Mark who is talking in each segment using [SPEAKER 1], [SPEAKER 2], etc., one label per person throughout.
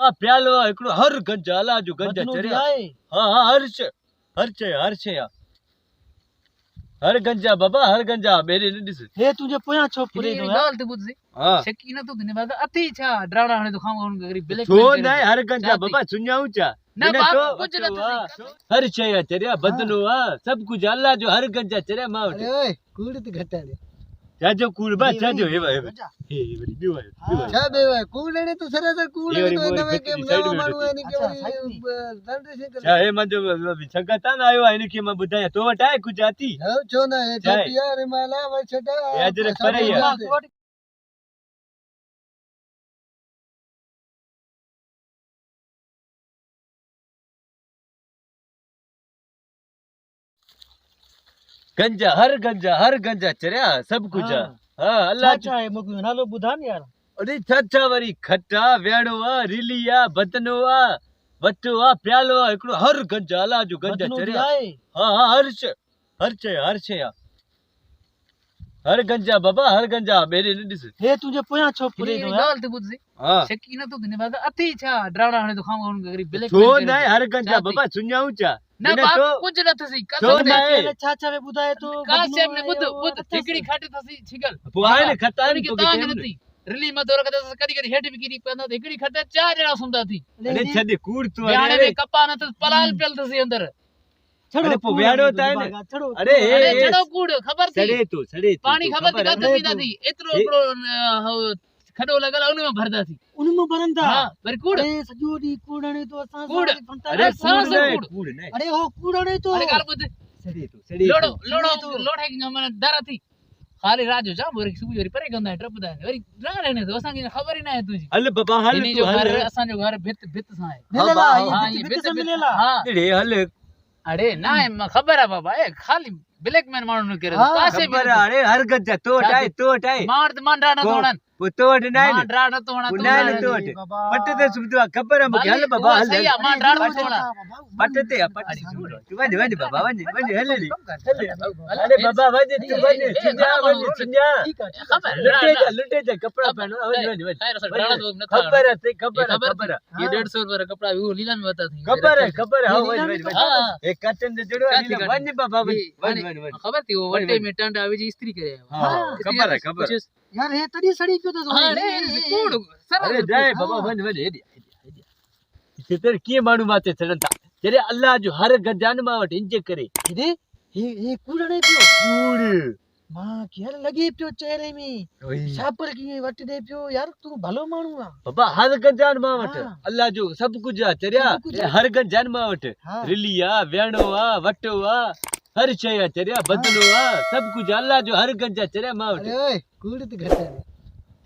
[SPEAKER 1] आ प्यालो एकड़ो हर गंजा अला जो गंजा चरिया हां हर्ष हर्ष हर गंजा बाबा हर गंजा मेरे ने दिस
[SPEAKER 2] हे तुझे पोया छोपरे
[SPEAKER 3] ये गाल ते बुझ
[SPEAKER 1] हां
[SPEAKER 3] शकीना तो धन्यवाद अति छा डरावना हणे तो खाऊ गरी ब्लैक
[SPEAKER 1] जो नहीं हर गंजा बाबा सुन्याऊ चा
[SPEAKER 3] ना
[SPEAKER 1] ने
[SPEAKER 3] बाप कुछ न
[SPEAKER 1] हर शय चरिया बदनो सब कुछ अल्लाह जो हर गंजा चरिया मावट
[SPEAKER 2] अरे ओए कूड़ ते घटाड़े
[SPEAKER 1] जाजो कूड़ बा जाजो हे वरी बियो
[SPEAKER 2] छा बेवा कूड़ने तो सरासर कूड़ने तो नवे के नवा माणू है नी के दंड से कर
[SPEAKER 1] छा हे मंजो संगता ना आयो आने के मैं बुधाया तो वटाए कुछ आती
[SPEAKER 2] हो छो ना हे टोपिया रे माला वछटा
[SPEAKER 1] याद रख परे या गंजा हर गंजा चरिया सब कुछ हां अल्लाह
[SPEAKER 2] अच्छा है मगु नालो बुधान यार
[SPEAKER 1] अरे छछा वरी खट्टा वेणो रिलिया बदनो वटो प्यालो एकड़ो हर गंजा अल्लाह जो गंजा चरिया हां हर्ष हर गंजा बाबा हर गंजा मेरे ने दिस
[SPEAKER 2] हे तुझे पोया छोपरे
[SPEAKER 3] ये गाल ते बुझ
[SPEAKER 1] हां
[SPEAKER 3] शकीना तो धन्यवाद अति छा डरावना हणे तो खाऊ गरी ब्लैक
[SPEAKER 1] जो नहीं हर गंजा बाबा सुन्याऊ चा
[SPEAKER 3] ना बाप कुछ न थसी
[SPEAKER 1] जो
[SPEAKER 3] कसम
[SPEAKER 1] नहीं
[SPEAKER 2] चाचा वे बुधाए तो
[SPEAKER 3] कासे ने बुध हिकड़ी खाटे थसी छिगल
[SPEAKER 1] पुआए ने खता
[SPEAKER 3] की तांग नथी रिली में दौर कदे कदी कदी हेठ भी गिरी पंदा हिकड़ी खाटे चार जना सुंदा थी
[SPEAKER 1] अरे छदे कूड़ तू
[SPEAKER 3] ब्याणे में कपा न तो पलाल पेल थसी अंदर
[SPEAKER 1] अरे पो व्याड़ो ता ने अरे
[SPEAKER 3] अरे चढ़ो कूड़ खबर थी
[SPEAKER 1] सड़े तो
[SPEAKER 3] पानी खबर थी कद पीदा थी इतरो एकड़ो खडो लगल उन में भरदा थी
[SPEAKER 2] उनमें भरंदा
[SPEAKER 3] हां पर कूड़
[SPEAKER 2] अरे सजोडी कूड़ने तो असा
[SPEAKER 3] कूड़
[SPEAKER 1] अरे
[SPEAKER 3] सांस
[SPEAKER 1] कूड़ नहीं
[SPEAKER 2] अरे हो कूड़ने तो
[SPEAKER 3] अरे गाल बुध
[SPEAKER 1] सड़े
[SPEAKER 3] लोड़ो है कि मन डरा थी खाली राजो जा बोरी सुबह जोरी परे गंदा ट्रप दा वरी रा रहने तो असा की खबर ही ना है तुझी
[SPEAKER 1] हल बाबा हल
[SPEAKER 3] जो घर असा जो घर भित सा है
[SPEAKER 2] मिलेला
[SPEAKER 3] हां
[SPEAKER 2] ये
[SPEAKER 3] ये
[SPEAKER 2] बित मिलेला
[SPEAKER 3] हां
[SPEAKER 1] रे हल
[SPEAKER 3] अरे ना है खबर है बाबा ए खाली ब्लैक मैन मानू करे कासे भी
[SPEAKER 1] अरे हर गंजा तो हटाए
[SPEAKER 3] मान राणा तोड़न
[SPEAKER 1] तो नहीं
[SPEAKER 3] मान राणा तोड़ा
[SPEAKER 1] तो पटते सुबह खबर है मुझे हल बाबा हल
[SPEAKER 3] सही मान राणा तोड़ा
[SPEAKER 1] पटते तू वने बाबा वने हल अरे बाबा वने तू वने सुनिया
[SPEAKER 3] खबर
[SPEAKER 1] लुटे जा कपड़ा पहनो वने
[SPEAKER 3] राणा तो
[SPEAKER 1] खबर है
[SPEAKER 3] ये 150 रुपए कपड़ा वो लीला में बता थी
[SPEAKER 1] खबर है हां एक कटन दे जड़ो वने बाबा वने
[SPEAKER 3] खबर थी वो वटे में टंड आवे जी स्त्री करे
[SPEAKER 1] हां खबर है
[SPEAKER 2] यार हे तड़ी सड़ी क्यों तो
[SPEAKER 3] अरे कूड़
[SPEAKER 1] अरे जाए बाबा वने इतर की मानू माते चढ़ता तेरे अल्लाह जो हर गजान मावट इंजे करे
[SPEAKER 2] दे हे कूड़ने पियो
[SPEAKER 1] कूड़
[SPEAKER 2] मां केर लगी पियो चेहरे में छापर की वट दे पियो यार तू भलो मानू आ
[SPEAKER 1] बाबा हर गजान मावट अल्लाह जो सब कुछ चरिया हर गजान मावट रिलिया वेणो वटो हर शय चरिया बदलो सब कुछ अल्लाह जो हर गंजा चरिया मावट
[SPEAKER 2] अरे ओए कूड़ ते घटा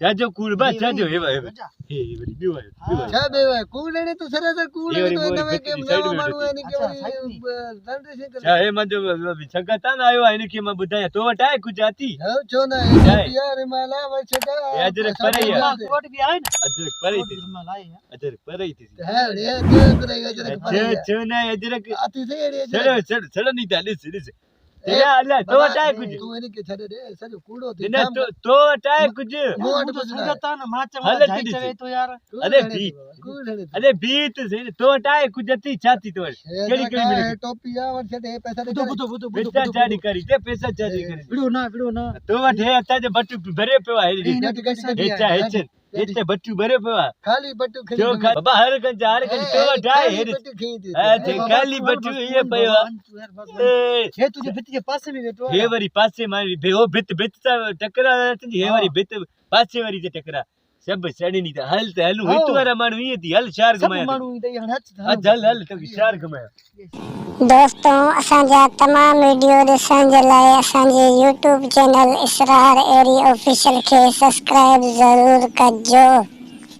[SPEAKER 1] जाजो कूड़ बा जाजो हे वरी बियो
[SPEAKER 2] छा बेवा कूड़ने तो सरासर कूड़ने तो नवे के नवा माणू है नी के दंड से कर
[SPEAKER 1] छा हे मंजो संगता ना आयो आने के मैं बुधाया तो वटाए कुछ आती
[SPEAKER 2] हो छो ना हे टोपिया रे माला वछटा
[SPEAKER 1] अजरक परे या
[SPEAKER 2] कोट भी आए ना
[SPEAKER 1] अजरक परे थी
[SPEAKER 2] मलाई है
[SPEAKER 1] अजरक परे थी
[SPEAKER 2] है रे के करेगा अजरक परे
[SPEAKER 1] छो ना अजरक
[SPEAKER 2] आती से रे
[SPEAKER 1] चढ़ नहीं था लिस तेरा अल्लाह तो वटाए कुछ
[SPEAKER 2] तू इने के छड़े रे सजो कूड़ो थी
[SPEAKER 1] ना तो वटाए कुछ
[SPEAKER 2] मोट संगता ना माचा
[SPEAKER 1] हलत
[SPEAKER 2] जाई
[SPEAKER 1] दी
[SPEAKER 2] चवे तो यार
[SPEAKER 1] अरे बीत से तो वटाए कुछ अति छाती तो केड़ी
[SPEAKER 2] है टोपिया वछटे पैसा दे बुतो
[SPEAKER 1] पैसा चारी करी ते पैसा चारी करी
[SPEAKER 2] बिड़ो ना
[SPEAKER 1] तो वठे अता जे बटू भरे पे है इतने बट्टू भरे पे
[SPEAKER 2] खाली बट्टू खी
[SPEAKER 1] जो बाबा हर गंजा तो वटाए है खाली बट्टू ये पे
[SPEAKER 2] हे तुझे भित के पास में बैठो
[SPEAKER 1] हे वरी पासे मारी भेओ भित टकरा हे वरी भित पासे वरी जे टकरा सब सड़ी नहीं था हल ते हलू हित वाला मानू ये थी हल चार घमाया
[SPEAKER 2] मानू दई
[SPEAKER 1] हल तो चार घमाया
[SPEAKER 4] दोस्तों असांजा तमाम वीडियो ॾिसण जे लाइ असांजे YouTube चैनल इसरार एरी ऑफिशियल खे सब्सक्राइब ज़रूर कजो।